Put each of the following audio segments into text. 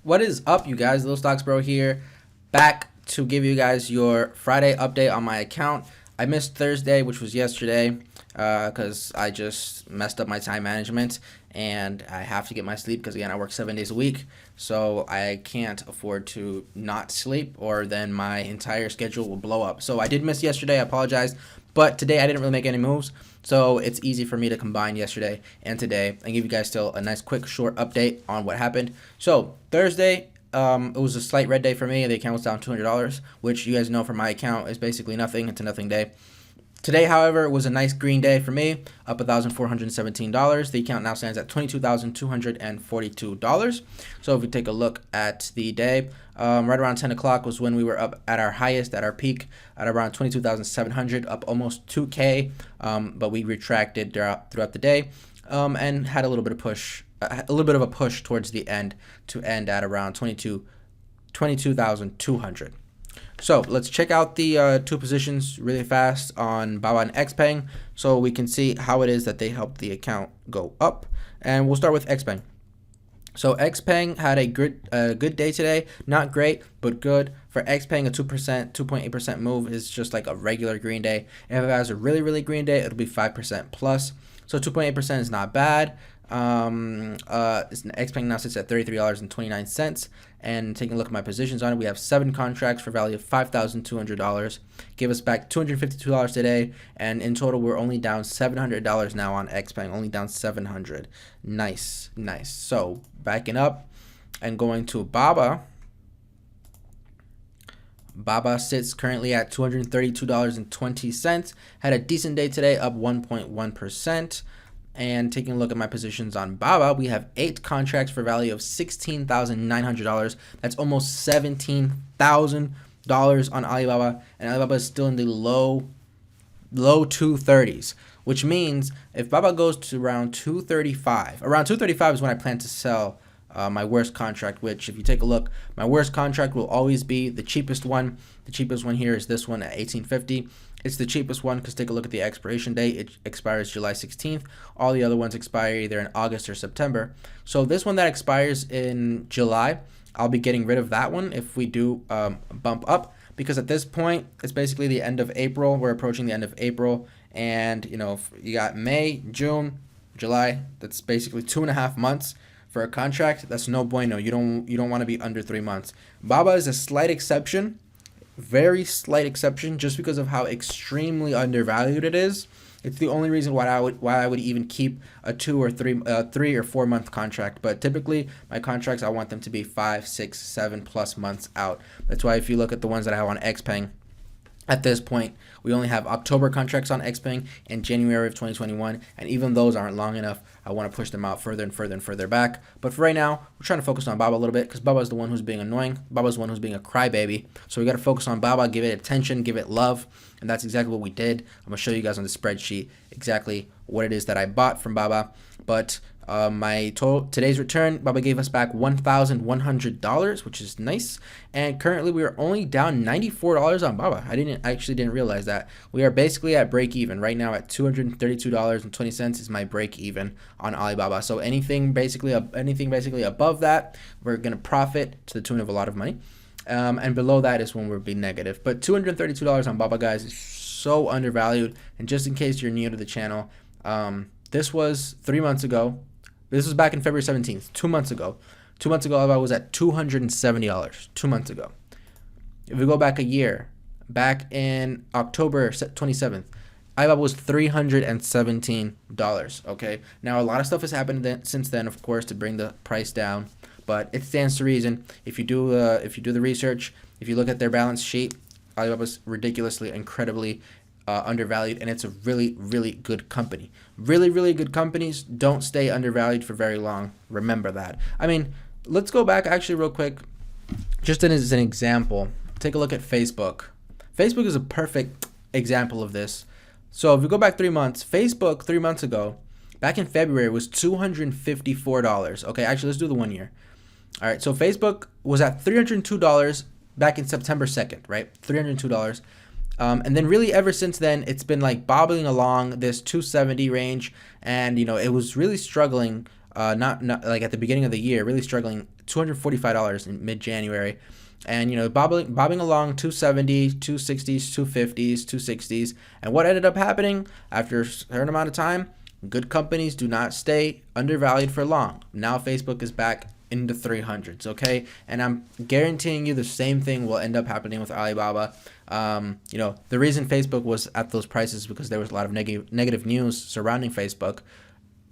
What is up, you guys? Little Stocks Bro here, back to give you guys your Friday update on my account. I missed Thursday, which was yesterday, because I just messed up my time management, and I have to get my sleep because, again, I work 7 days a week, so I can't afford to not sleep, or then my entire schedule will blow up. So I did miss yesterday. I apologize, but today I didn't really make any moves, so it's easy for me to combine yesterday and today and give you guys still a nice, quick, short update on what happened. So Thursday, it was a slight red day for me. The account was down $200, which you guys know from my account is basically nothing. It's a nothing day. Today, however, was a nice green day for me, up $1,417. The account now stands at $22,242. So if we take a look at the day, right around 10 o'clock was when we were up at our highest, at our peak, at around 22,700, up almost 2K, but we retracted throughout the day and had a little bit of a push towards the end to end at around 22,200. So let's check out the two positions really fast on Baba and Xpeng so we can see how it is that they help the account go up. And we'll start with Xpeng. So Xpeng had a good day today. Not great, but good. For Xpeng, a 2.8% move is just like a regular green day. If it has a really, really green day, it'll be 5% plus. So 2.8% is not bad. Xpeng now sits at $33.29, and taking a look at my positions on it, we have 7 contracts for value of $5,200. Give us back $252 today, and in total we're only down $700 now on Xpeng, only down $700. Nice. So backing up and going to Baba. Baba sits currently at $232.20. Had a decent day today, up 1.1%. And taking a look at my positions on Baba, we have 8 contracts for value of $16,900. That's almost $17,000 on Alibaba, and Alibaba is still in the low 230s, which means if Baba goes to around 235 is when I plan to sell my worst contract, which, if you take a look, my worst contract will always be the cheapest one. The cheapest one here is this one at $18.50. It's the cheapest one because take a look at the expiration date. It expires July 16th. All the other ones expire either in August or September. So this one that expires in July, I'll be getting rid of that one if we do bump up, because at this point, it's basically the end of April. We're approaching the end of April, and you know, you got May, June, July. That's basically 2.5 months for a contract. That's no bueno. You don't want to be under 3 months. Baba is a slight exception. Very slight exception, just because of how extremely undervalued it is. It's the only reason why I would even keep a 3 or 4 month contract. But typically my contracts, I want them to be 5, 6, 7 plus months out. That's why if you look at the ones that I have on Xpeng, at this point, we only have October contracts on Xpeng and January of 2021, and even those aren't long enough. I want to push them out further and further and further back. But for right now, we're trying to focus on Baba a little bit because Baba is the one who's being annoying. Baba is the one who's being a crybaby. So we got to focus on Baba, give it attention, give it love, and that's exactly what we did. I'm going to show you guys on the spreadsheet exactly what it is that I bought from Baba. But my today's return, Baba gave us back $1,100, which is nice. And currently we are only down $94 on Baba. I actually didn't realize that. We are basically at break even right now at $232.20 is my break even on Alibaba. So anything basically above that, we're gonna profit to the tune of a lot of money. And below that is when we'll be negative. But $232 on Baba, guys, is so undervalued. And just in case you're new to the channel, this was 3 months ago. This was back in February 17th, 2 months ago. 2 months ago, Alibaba was at $270, 2 months ago. If we go back a year, back in October 27th, Alibaba was $317, okay? Now, a lot of stuff has happened since then, of course, to bring the price down, but it stands to reason. If you do the research, if you look at their balance sheet, Alibaba's ridiculously, incredibly undervalued, and it's a really, really good company. Really, really good companies don't stay undervalued for very long. Remember that. I mean, let's go back actually real quick, just as an example. Take a look at Facebook. Facebook is a perfect example of this. So if we go back 3 months, Facebook 3 months ago, back in February, was $254. Okay, actually, let's do the 1 year. All right, so Facebook was at $302 back in September 2nd, right? $302. And then really ever since then, it's been like bobbling along this 270 range, and you know, it was really struggling not like at the beginning of the year, really struggling, $245 in mid-January. And, bobbing along 270, 260s, 250s, 260s. And what ended up happening after a certain amount of time? Good companies do not stay undervalued for long. Now Facebook is back in the 300s, okay? And I'm guaranteeing you the same thing will end up happening with Alibaba. The reason Facebook was at those prices is because there was a lot of negative news surrounding Facebook,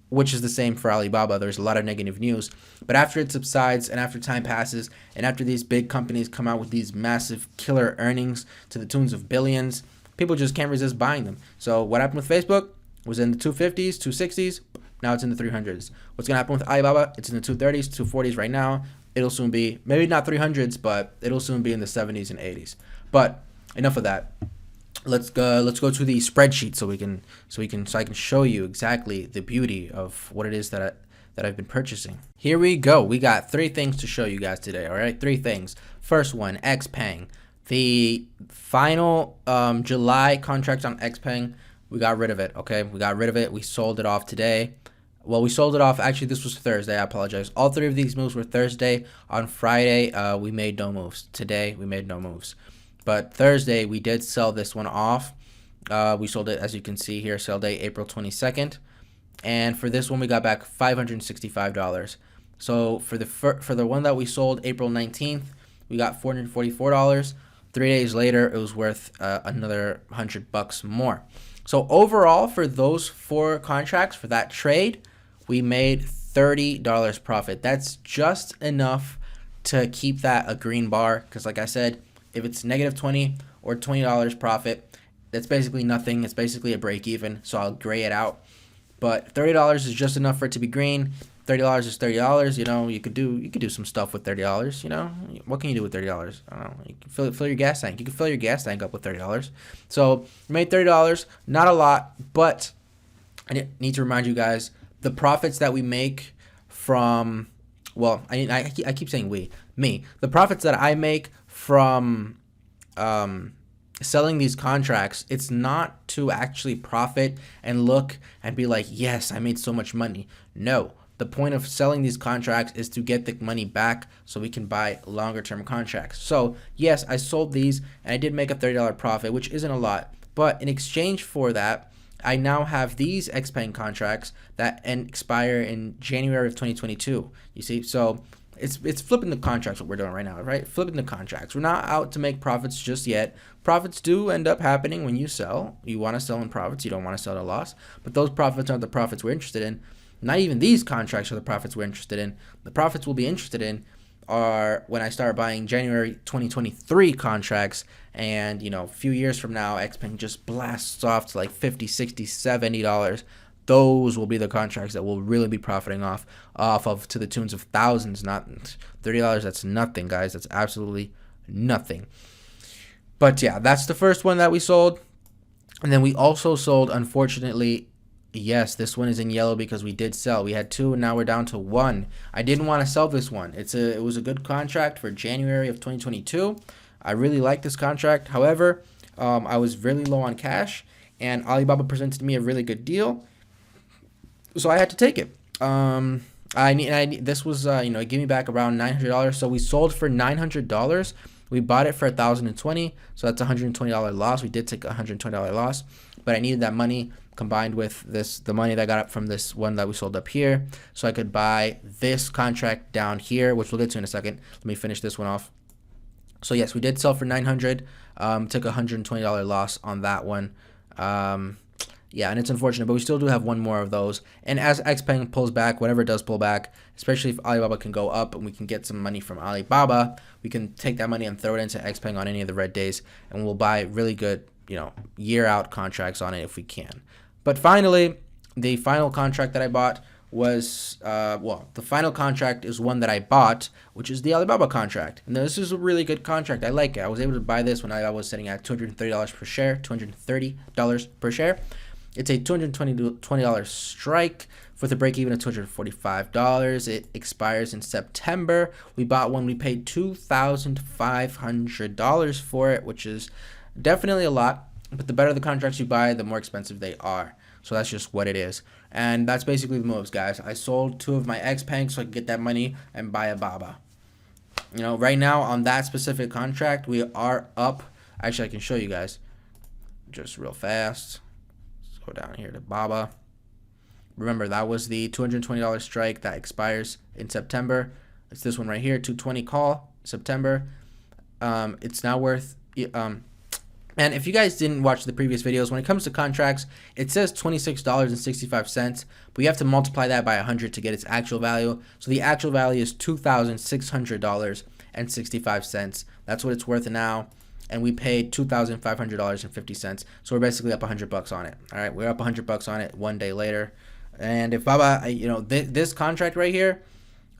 which is the same for Alibaba. There's a lot of negative news. But after it subsides and after time passes and after these big companies come out with these massive killer earnings to the tunes of billions, people just can't resist buying them. So what happened with Facebook was in the 250s, 260s. Now it's in the 300s. What's going to happen with Alibaba? It's in the 230s, 240s right now. It'll soon be, maybe not 300s, but it'll soon be in the 70s and 80s. But enough of that. Let's go to the spreadsheet so I can show you exactly the beauty of what it is that I've been purchasing. Here we go. We got 3 things to show you guys today. All right, 3 things. First one, Xpeng. The final July contract on Xpeng, we got rid of it. Okay, we got rid of it. We sold it off today. Well, we sold it off. Actually, this was Thursday. I apologize. All 3 of these moves were Thursday. On Friday, we made no moves. Today, we made no moves. But Thursday, we did sell this one off. We sold it, as you can see here, sale date April 22nd. And for this one, we got back $565. So for the one that we sold April 19th, we got $444. 3 days later, it was worth another $100 more. So overall, for those 4 contracts, for that trade, we made $30 profit. That's just enough to keep that a green bar. Because like I said, if it's negative 20 or $20 profit, that's basically nothing. It's basically a break even. So I'll gray it out. But $30 is just enough for it to be green. $30 is $30. You could do some stuff with $30. What can you do with $30? I don't know. You can fill your gas tank. You can fill your gas tank up with $30. So you made $30. Not a lot, but I need to remind you guys the profits that we make from. Well, I keep saying me. The profits that I make from selling these contracts, it's not to actually profit and look and be like, yes, I made so much money. No, the point of selling these contracts is to get the money back so we can buy longer term contracts. So yes, I sold these and I did make a $30 profit, which isn't a lot, but in exchange for that, I now have these Xpeng contracts that expire in January of 2022. You see, so it's flipping the contracts what we're doing right now, right? Flipping the contracts. We're not out to make profits just yet. Profits do end up happening when you sell. You want to sell in profits. You don't want to sell at a loss. But those profits aren't the profits we're interested in. Not even these contracts are the profits we're interested in. The profits we'll be interested in are when I start buying January 2023 contracts, and a few years from now, Xpeng just blasts off to like $50, $60, $70. Those will be the contracts that we'll really be profiting off of to the tunes of thousands, not $30. That's nothing, guys. That's absolutely nothing. But yeah, that's the first one that we sold. And then we also sold, unfortunately, yes, this one is in yellow because we did sell. We had 2 and now we're down to 1. I didn't want to sell this one. It was a good contract for January of 2022. I really like this contract. However, I was really low on cash and Alibaba presented me a really good deal. So I had to take it. This was, it gave me back around $900. So we sold for $900. We bought it for $1,020. So that's a $120 loss. We did take a $120 loss, but I needed that money combined with the money that I got up from this one that we sold up here. So I could buy this contract down here, which we'll get to in a second. Let me finish this one off. So yes, we did sell for $900. Took a $120 loss on that one. Yeah, and it's unfortunate, but we still do have one more of those. And as Xpeng pulls back, whenever it does pull back, especially if Alibaba can go up and we can get some money from Alibaba, we can take that money and throw it into Xpeng on any of the red days, and we'll buy really good, year-out contracts on it if we can. But finally, the final contract that I bought was, the final contract is one that I bought, which is the Alibaba contract. And this is a really good contract. I like it. I was able to buy this when I was sitting at $230 per share, $230 per share. It's a $220 strike with a break even of $245. It expires in September. We bought one. We paid $2,500 for it, which is definitely a lot. But the better the contracts you buy, the more expensive they are. So that's just what it is. And that's basically the moves, guys. I sold 2 of my X-Panks so I could get that money and buy a Baba. You know, right now on that specific contract, we are up. Actually, I can show you guys just real fast. Let's go down here to Baba. Remember, that was the $220 strike that expires in September. It's this one right here, 220 call, September. It's now worth... and if you guys didn't watch the previous videos, when it comes to contracts, it says $26.65, but you have to multiply that by 100 to get its actual value. So the actual value is $2,600.65. That's what it's worth now, and we paid $2,500.50. So we're basically up $100 on it. All right, we're up $100 on it one day later. And if Baba, you know, this contract right here,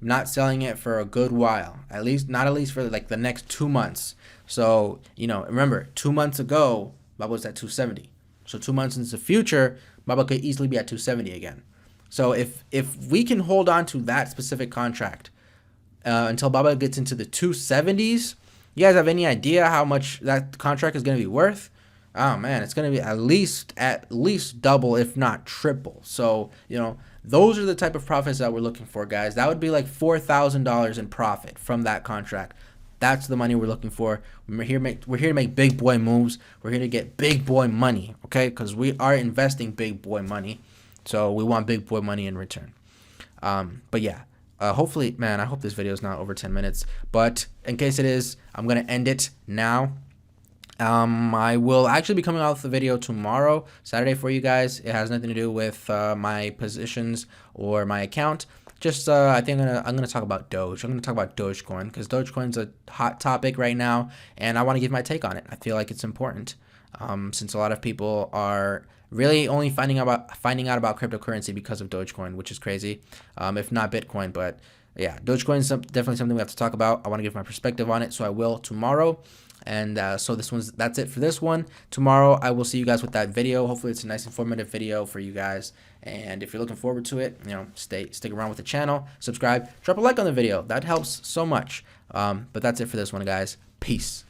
I'm not selling it for a good while. At least for like the next 2 months. So, you know, remember, 2 months ago, Baba was at 270. So 2 months into the future, Baba could easily be at 270 again. So if we can hold on to that specific contract until Baba gets into the 270s, you guys have any idea how much that contract is going to be worth? Oh man, it's going to be at least double, if not triple. So, you know, those are the type of profits that we're looking for, guys. That would be like $4,000 in profit from that contract. That's the money we're looking for. We're here to make big boy moves. We're here to get big boy money, okay? Because we are investing big boy money, so we want big boy money in return. But yeah, hopefully, man, I hope this video is not over 10 minutes. But in case it is, I'm gonna end it now. I will actually be coming out with a video tomorrow, Saturday, for you guys. It has nothing to do with my positions or my account. Just I think I'm gonna talk about Doge. I'm gonna talk about Dogecoin because Dogecoin's a hot topic right now, and I want to give my take on it. I feel like it's important since a lot of people are really only finding out about cryptocurrency because of Dogecoin, which is crazy. If not Bitcoin, but yeah, Dogecoin is definitely something we have to talk about. I want to give my perspective on it, so I will tomorrow. And so that's it for this one. Tomorrow I will see you guys with that video. Hopefully it's a nice informative video for you guys. And if you're looking forward to it, you know, stick around with the channel, subscribe, drop a like on the video. That helps so much. But that's it for this one, guys. Peace.